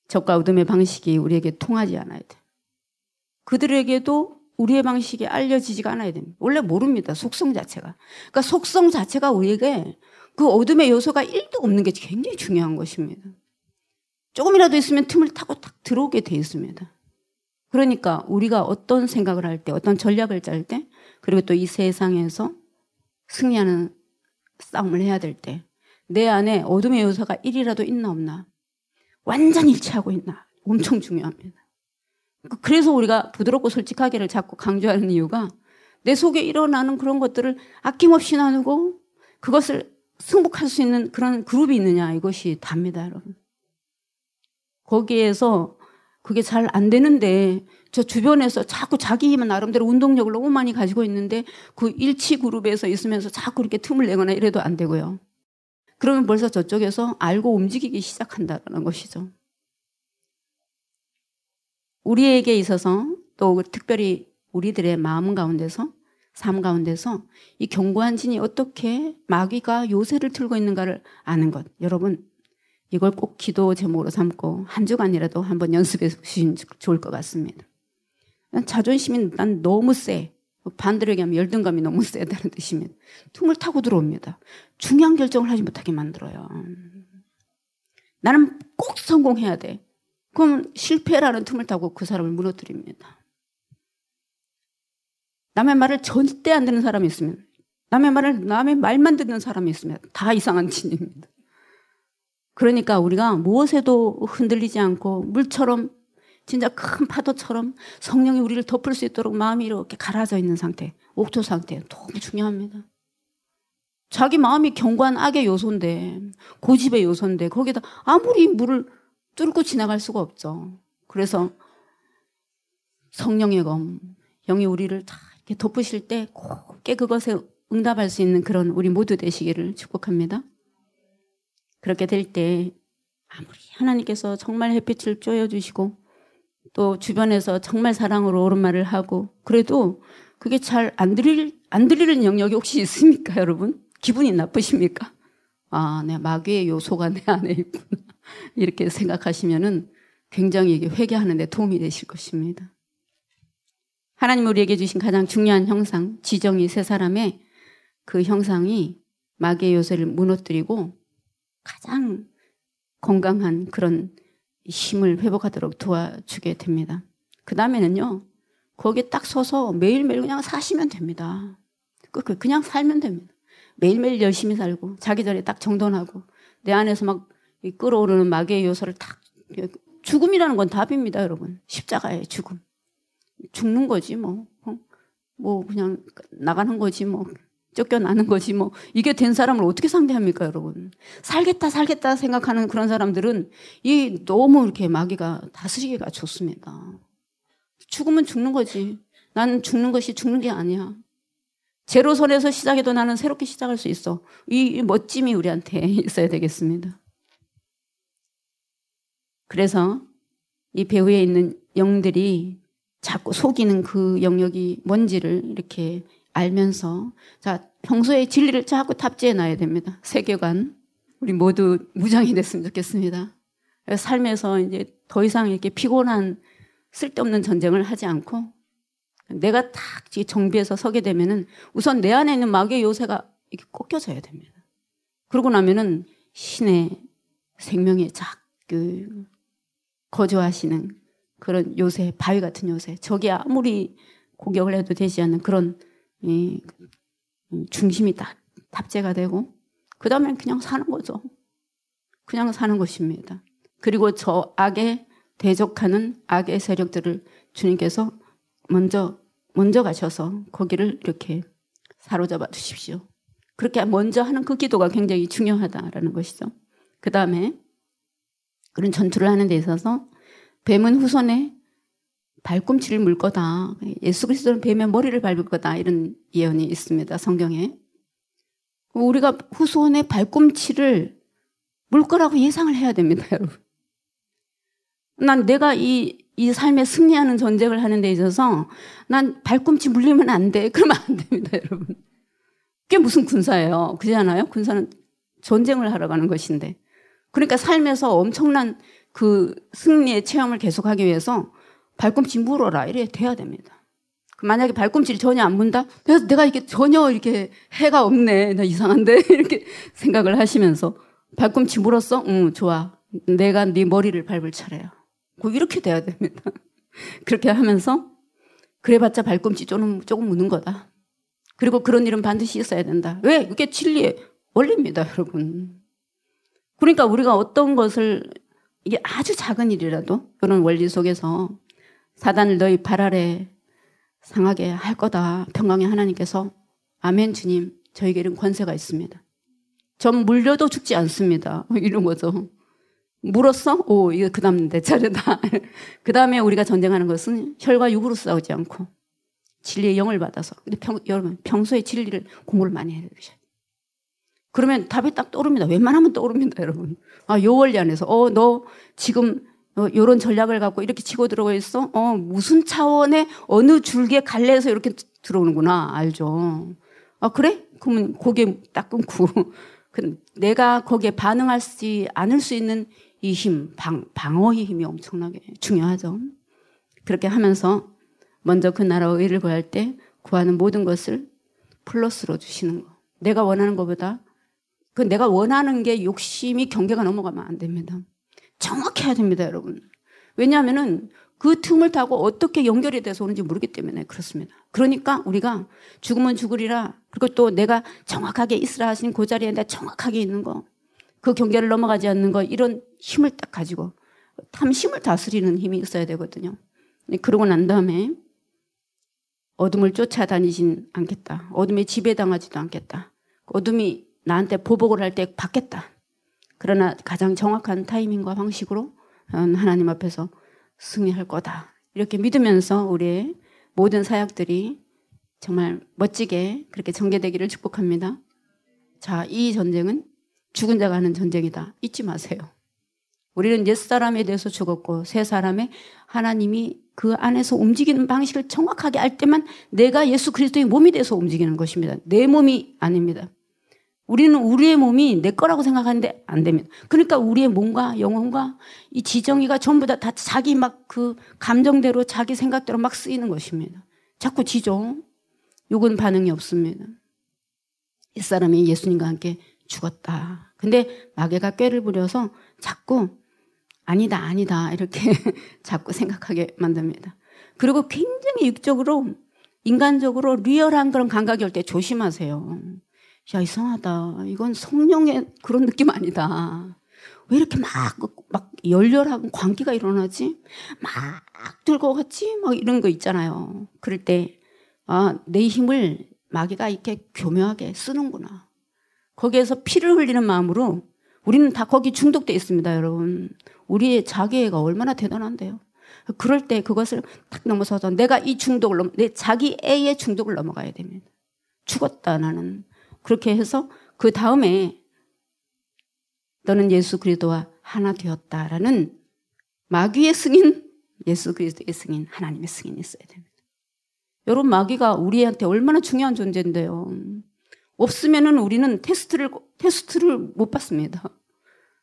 적과 어둠의 방식이 우리에게 통하지 않아야 돼. 그들에게도 우리의 방식이 알려지지가 않아야 됩니다. 원래 모릅니다. 속성 자체가. 그러니까 속성 자체가 우리에게 그 어둠의 요소가 1도 없는 게 굉장히 중요한 것입니다. 조금이라도 있으면 틈을 타고 딱 들어오게 돼 있습니다. 그러니까 우리가 어떤 생각을 할 때, 어떤 전략을 짤 때, 그리고 또 이 세상에서 승리하는 싸움을 해야 될 때, 내 안에 어둠의 요소가 1이라도 있나 없나, 완전히 일치하고 있나, 엄청 중요합니다. 그래서 우리가 부드럽고 솔직하게를 자꾸 강조하는 이유가 내 속에 일어나는 그런 것들을 아낌없이 나누고 그것을 승복할 수 있는 그런 그룹이 있느냐, 이것이 답니다, 여러분. 거기에서 그게 잘 안 되는데 저 주변에서 자꾸 자기 힘은 나름대로 운동력을 너무 많이 가지고 있는데 그 일치 그룹에서 있으면서 자꾸 이렇게 틈을 내거나 이래도 안 되고요. 그러면 벌써 저쪽에서 알고 움직이기 시작한다는 것이죠. 우리에게 있어서 또 특별히 우리들의 마음 가운데서 삶 가운데서 이 견고한 진이 어떻게 마귀가 요새를 틀고 있는가를 아는 것. 여러분 이걸 꼭 기도 제목으로 삼고 한 주간이라도 한번 연습해 보시면 좋을 것 같습니다. 자존심이 난 너무 세. 반대로 얘기하면 열등감이 너무 세다는 뜻입니다. 틈을 타고 들어옵니다. 중요한 결정을 하지 못하게 만들어요. 나는 꼭 성공해야 돼. 그럼 실패라는 틈을 타고 그 사람을 무너뜨립니다. 남의 말을 절대 안 듣는 사람이 있으면, 남의 말만 듣는 사람이 있으면 다 이상한 진입니다. 그러니까 우리가 무엇에도 흔들리지 않고 물처럼 진짜 큰 파도처럼 성령이 우리를 덮을 수 있도록 마음이 이렇게 가라앉아 있는 상태, 옥토 상태 너무 중요합니다. 자기 마음이 견고한 악의 요소인데, 고집의 요소인데 거기다 아무리 물을 뚫고 지나갈 수가 없죠. 그래서 성령의 검, 영이 우리를 다 이렇게 덮으실 때 곱게 그것에 응답할 수 있는 그런 우리 모두 되시기를 축복합니다. 그렇게 될 때 아무리 하나님께서 정말 햇빛을 쬐어주시고 또 주변에서 정말 사랑으로 옳은 말을 하고 그래도 그게 잘 안 들리는 영역이 혹시 있습니까, 여러분? 기분이 나쁘십니까? 아, 내 마귀의 요소가 내 안에 있구나. 이렇게 생각하시면은 굉장히 이게 회개하는 데 도움이 되실 것입니다. 하나님 우리에게 주신 가장 중요한 형상, 지정이 세 사람의 그 형상이 마귀의 요새를 무너뜨리고 가장 건강한 그런 힘을 회복하도록 도와주게 됩니다. 그 다음에는요, 거기에 딱 서서 매일매일 그냥 사시면 됩니다. 그냥 살면 됩니다. 매일매일 열심히 살고 자기 전에 딱 정돈하고 내 안에서 막 끌어오르는 마귀의 요소를 딱, 죽음이라는 건 답입니다, 여러분. 십자가의 죽음. 죽는 거지 뭐. 뭐 그냥 나가는 거지 뭐. 쫓겨나는 거지 뭐. 이게 된 사람을 어떻게 상대합니까, 여러분? 살겠다 생각하는 그런 사람들은 이 너무 이렇게 마귀가 다스리기가 좋습니다. 죽으면 죽는 거지. 나는 죽는 것이 죽는 게 아니야. 제로선에서 시작해도 나는 새롭게 시작할 수 있어. 이 멋짐이 우리한테 있어야 되겠습니다. 그래서 이 배후에 있는 영들이 자꾸 속이는 그 영역이 뭔지를 이렇게 알면서 자, 평소에 진리를 자꾸 탑재해 놔야 됩니다. 세계관. 우리 모두 무장이 됐으면 좋겠습니다. 삶에서 이제 더 이상 이렇게 피곤한 쓸데없는 전쟁을 하지 않고 내가 딱 정비해서 서게 되면은 우선 내 안에 있는 마귀의 요새가 이렇게 꺾여져야 됩니다. 그러고 나면은 신의 생명의 거주하시는 그런 요새, 바위 같은 요새, 저게 아무리 공격을 해도 되지 않는 그런 중심이 딱 탑재가 되고 그 다음엔 그냥 사는 거죠. 그냥 사는 것입니다. 그리고 저 악에 대적하는 악의 세력들을 주님께서 먼저 가셔서 거기를 이렇게 사로잡아 주십시오. 그렇게 먼저 하는 그 기도가 굉장히 중요하다라는 것이죠. 그 다음에 그런 전투를 하는 데 있어서 뱀은 후손에 발꿈치를 물 거다. 예수 그리스도는 뱀의 머리를 밟을 거다. 이런 예언이 있습니다. 성경에. 우리가 후손의 발꿈치를 물 거라고 예상을 해야 됩니다, 여러분. 난 내가 이 삶에 승리하는 전쟁을 하는 데 있어서 난 발꿈치 물리면 안 돼. 그러면 안 됩니다, 여러분. 그게 무슨 군사예요? 그렇지 않아요? 군사는 전쟁을 하러 가는 것인데. 그러니까 삶에서 엄청난 그 승리의 체험을 계속하기 위해서 발꿈치 물어라. 이래 돼야 됩니다. 만약에 발꿈치를 전혀 안 문다? 내가 이게 전혀 이렇게 해가 없네. 나 이상한데? 이렇게 생각을 하시면서 발꿈치 물었어? 응, 좋아. 내가 네 머리를 밟을 차례야. 이렇게 돼야 됩니다. 그렇게 하면서 그래봤자 발꿈치 조금 무는 거다. 그리고 그런 일은 반드시 있어야 된다. 왜? 그게 진리의 원리입니다, 여러분. 그러니까 우리가 어떤 것을 이게 아주 작은 일이라도 이런 원리 속에서 사단을 너희 발 아래 상하게 할 거다. 평강의 하나님께서 아멘 주님 저에게 이런 권세가 있습니다. 전 물려도 죽지 않습니다. 이런 거죠. 물었어? 오, 이거 그 다음 내 차례다. 그 다음에 우리가 전쟁하는 것은 혈과 육으로 싸우지 않고 진리의 영을 받아서. 근데 여러분 평소에 진리를 공부를 많이 해야 되셔야 돼요. 그러면 답이 딱 떠오릅니다. 웬만하면 떠오릅니다, 여러분. 아, 요 원리 안에서 너 지금 요런 전략을 갖고 이렇게 치고 들어가 있어? 무슨 차원의 어느 줄기에 갈래에서 이렇게 들어오는구나. 알죠? 아, 그래? 그러면 고개 딱 끊고 내가 거기에 반응하지 않을 수 있는 이 힘, 방어의 힘이 엄청나게 중요하죠. 그렇게 하면서 먼저 그 나라와 의를 구할 때 구하는 모든 것을 플러스로 주시는 거. 내가 원하는 것보다 그 내가 원하는 게 욕심이 경계가 넘어가면 안 됩니다. 정확히 해야 됩니다, 여러분. 왜냐하면은 그 틈을 타고 어떻게 연결이 돼서 오는지 모르기 때문에 그렇습니다. 그러니까 우리가 죽으면 죽으리라. 그리고 또 내가 정확하게 있으라 하신 그 자리에 내가 정확하게 있는 거. 그 경계를 넘어가지 않는 거. 이런 힘을 딱 가지고 탐심을 다스리는 힘이 있어야 되거든요. 그러고 난 다음에 어둠을 쫓아다니진 않겠다. 어둠에 지배당하지도 않겠다. 어둠이 나한테 보복을 할 때 받겠다. 그러나 가장 정확한 타이밍과 방식으로 하나님 앞에서 승리할 거다. 이렇게 믿으면서 우리의 모든 사역들이 정말 멋지게 그렇게 전개되기를 축복합니다. 자, 이 전쟁은 죽은 자가 하는 전쟁이다. 잊지 마세요. 우리는 옛사람에 대해서 죽었고 새사람의 하나님이 그 안에서 움직이는 방식을 정확하게 알 때만 내가 예수 그리스도의 몸이 돼서 움직이는 것입니다. 내 몸이 아닙니다. 우리는 우리의 몸이 내 거라고 생각하는데 안 됩니다. 그러니까 우리의 몸과 영혼과 이 지정이가 전부 다 자기 막 그 감정대로 자기 생각대로 막 쓰이는 것입니다. 자꾸 지죠. 욕은 반응이 없습니다. 이 사람이 예수님과 함께 죽었다. 근데 마귀가 꾀를 부려서 자꾸 아니다 이렇게 자꾸 생각하게 만듭니다. 그리고 굉장히 육적으로 인간적으로 리얼한 그런 감각이 올 때 조심하세요. 야, 이상하다. 이건 성령의 그런 느낌 아니다. 왜 이렇게 막 열렬하고 광기가 일어나지? 막 들고갔지? 막 이런 거 있잖아요. 그럴 때, 아, 내 힘을 마귀가 이렇게 교묘하게 쓰는구나. 거기에서 피를 흘리는 마음으로 우리는 다 거기 중독되어 있습니다, 여러분. 우리의 자기애가 얼마나 대단한데요. 그럴 때 그것을 딱 넘어서서 내가 이 중독을 내 자기애의 중독을 넘어가야 됩니다. 죽었다, 나는. 그렇게 해서 그 다음에 너는 예수 그리스도와 하나 되었다라는 마귀의 승인, 예수 그리스도의 승인, 하나님의 승인이 있어야 됩니다. 여러분, 마귀가 우리한테 얼마나 중요한 존재인데요. 없으면은 우리는 테스트를 못 받습니다.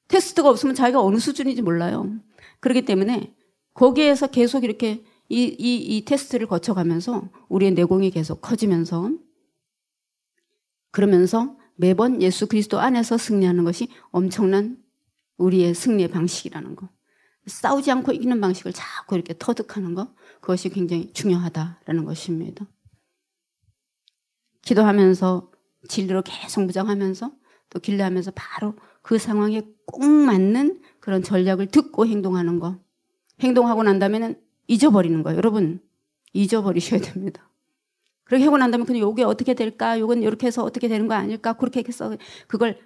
테스트가 없으면 자기가 어느 수준인지 몰라요. 그렇기 때문에 거기에서 계속 이렇게 이 테스트를 거쳐가면서 우리의 내공이 계속 커지면서 그러면서 매번 예수 그리스도 안에서 승리하는 것이 엄청난 우리의 승리의 방식이라는 거. 싸우지 않고 이기는 방식을 자꾸 이렇게 터득하는 거. 그것이 굉장히 중요하다라는 것입니다. 기도하면서 진리로 계속 무장하면서 또 길레하면서 바로 그 상황에 꼭 맞는 그런 전략을 듣고 행동하는 거. 행동하고 난 다음에는 잊어버리는 거예요. 여러분, 잊어버리셔야 됩니다. 그렇게 하고 난 다음에 그냥 이게 어떻게 될까? 이건 이렇게 해서 어떻게 되는 거 아닐까? 그렇게 해서 그걸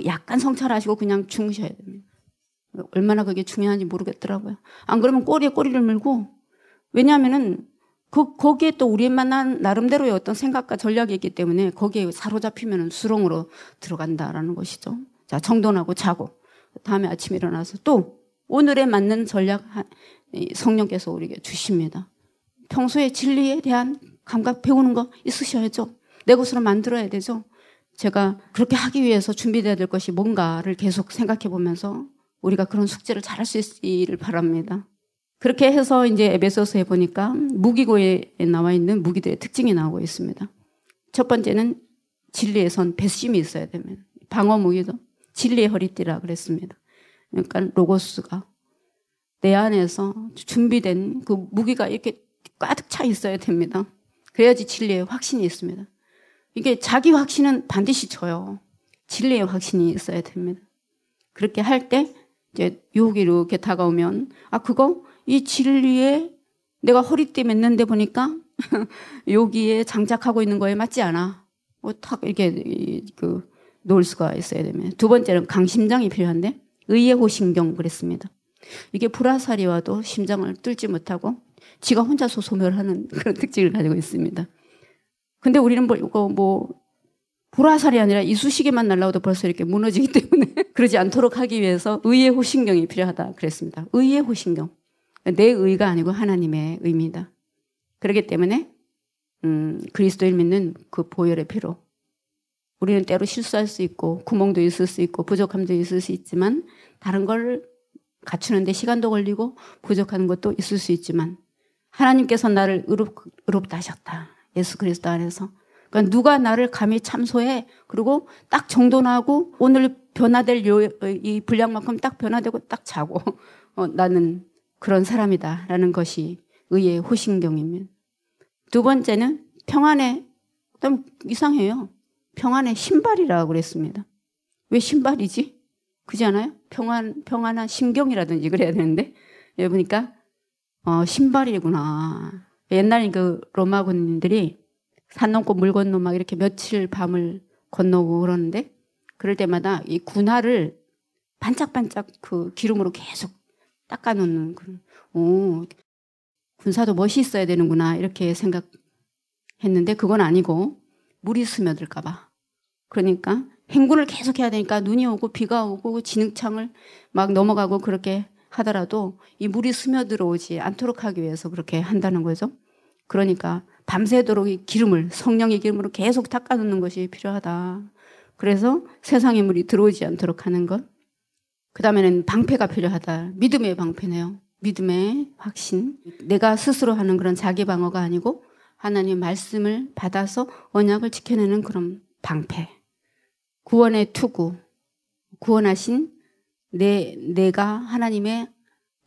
약간 성찰하시고 그냥 주무셔야 됩니다. 얼마나 그게 중요한지 모르겠더라고요. 안 그러면 꼬리에 꼬리를 물고, 왜냐하면은 거기에 또 우리만 나름대로의 어떤 생각과 전략이 있기 때문에 거기에 사로잡히면 수렁으로 들어간다라는 것이죠. 자, 정돈하고 자고 다음에 아침에 일어나서 또 오늘에 맞는 전략 성령께서 우리에게 주십니다. 평소에 진리에 대한 감각 배우는 거 있으셔야죠. 내 것으로 만들어야 되죠. 제가 그렇게 하기 위해서 준비돼야 될 것이 뭔가를 계속 생각해 보면서 우리가 그런 숙제를 잘할 수 있기를 바랍니다. 그렇게 해서 이제 에베소서에 보니까 무기고에 나와 있는 무기들의 특징이 나오고 있습니다. 첫 번째는 진리의 선, 배심이 있어야 됩니다. 방어 무기도 진리의 허리띠라 그랬습니다. 그러니까 로고스가 내 안에서 준비된 그 무기가 이렇게 가득 차 있어야 됩니다. 그래야지 진리의 확신이 있습니다. 이게 자기 확신은 반드시 져요. 진리의 확신이 있어야 됩니다. 그렇게 할 때 이제 유혹이 이렇게 다가오면 이 진리에 내가 허리띠 맸는데 보니까 여기에 장착하고 있는 거에 맞지 않아. 탁 이렇게 놓을 수가 있어야 됩니다. 두 번째는 강심장이 필요한데 의의 호신경 그랬습니다. 이게 불화살이 와도 심장을 뚫지 못하고 지가 혼자서 소멸하는 그런 특징을 가지고 있습니다. 근데 우리는 불화살이 아니라 이쑤시개만 날라오도 벌써 이렇게 무너지기 때문에 그러지 않도록 하기 위해서 의의 호신경이 필요하다 그랬습니다. 의의 호신경. 내 의가 아니고 하나님의 의입니다. 그렇기 때문에 그리스도를 믿는 그 보혈의 피로 우리는 때로 실수할 수 있고 구멍도 있을 수 있고 부족함도 있을 수 있지만 다른 걸 갖추는데 시간도 걸리고 부족한 것도 있을 수 있지만 하나님께서 나를 의롭다 하셨다. 예수 그리스도 안에서. 그러니까 누가 나를 감히 참소해. 그리고 딱 정돈하고 오늘 변화될 이 분량만큼 딱 변화되고 딱 자고 나는 그런 사람이다라는 것이 의의 호신경입니다. 두 번째는 평안의 좀 이상해요. 평안의 신발이라고 그랬습니다. 왜 신발이지? 그렇지 않아요? 평안한 심경이라든지 그래야 되는데 여기 보니까 신발이구나. 옛날 그 로마 군인들이 산 넘고 물 건너 막 이렇게 며칠 밤을 건너고 그러는데 그럴 때마다 이 군화를 반짝반짝 그 기름으로 계속 닦아놓는 그런 군사도 멋이 있어야 되는구나 이렇게 생각 했는데 그건 아니고 물이 스며들까 봐. 그러니까 행군을 계속 해야 되니까 눈이 오고 비가 오고 진흙창을 막 넘어가고 그렇게 하더라도 이 물이 스며들어오지 않도록 하기 위해서 그렇게 한다는 거죠. 그러니까 밤새도록 이 기름을, 성령의 기름으로 계속 닦아놓는 것이 필요하다. 그래서 세상의 물이 들어오지 않도록 하는 것. 그 다음에는 방패가 필요하다. 믿음의 방패네요. 믿음의 확신. 내가 스스로 하는 그런 자기 방어가 아니고 하나님의 말씀을 받아서 언약을 지켜내는 그런 방패. 구원의 투구. 구원하신 내가 하나님의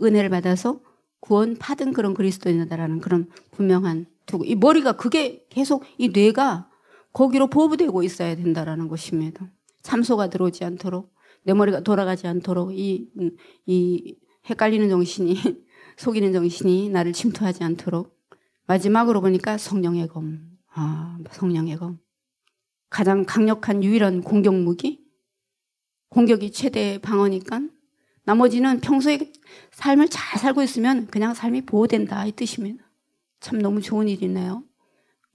은혜를 받아서 구원 받은 그런 그리스도인이다라는 그런 분명한 투구. 이 머리가 그게 계속 이 뇌가 거기로 보부되고 있어야 된다라는 것입니다. 참소가 들어오지 않도록 내 머리가 돌아가지 않도록 이 헷갈리는 정신이 속이는 정신이 나를 침투하지 않도록. 마지막으로 보니까 성령의 검. 성령의 검. 가장 강력한 유일한 공격 무기. 공격이 최대 방어니까 나머지는 평소에 삶을 잘 살고 있으면 그냥 삶이 보호된다 이 뜻입니다. 참 너무 좋은 일이네요.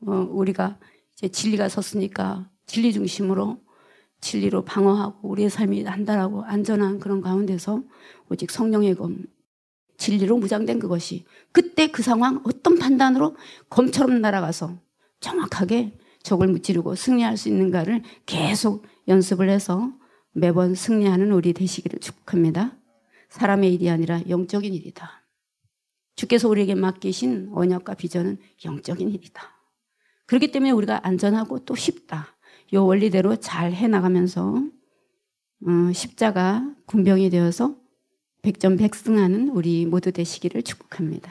우리가 이제 진리가 섰으니까 진리 중심으로 진리로 방어하고 우리의 삶이 안전하고 안전한 그런 가운데서 오직 성령의 검, 진리로 무장된 그것이 그때 그 상황 어떤 판단으로 검처럼 날아가서 정확하게 적을 무찌르고 승리할 수 있는가를 계속 연습을 해서 매번 승리하는 우리 되시기를 축복합니다. 사람의 일이 아니라 영적인 일이다. 주께서 우리에게 맡기신 언약과 비전은 영적인 일이다. 그렇기 때문에 우리가 안전하고 또 쉽다. 이 원리대로 잘 해나가면서 십자가 군병이 되어서 백전백승하는 우리 모두 되시기를 축복합니다.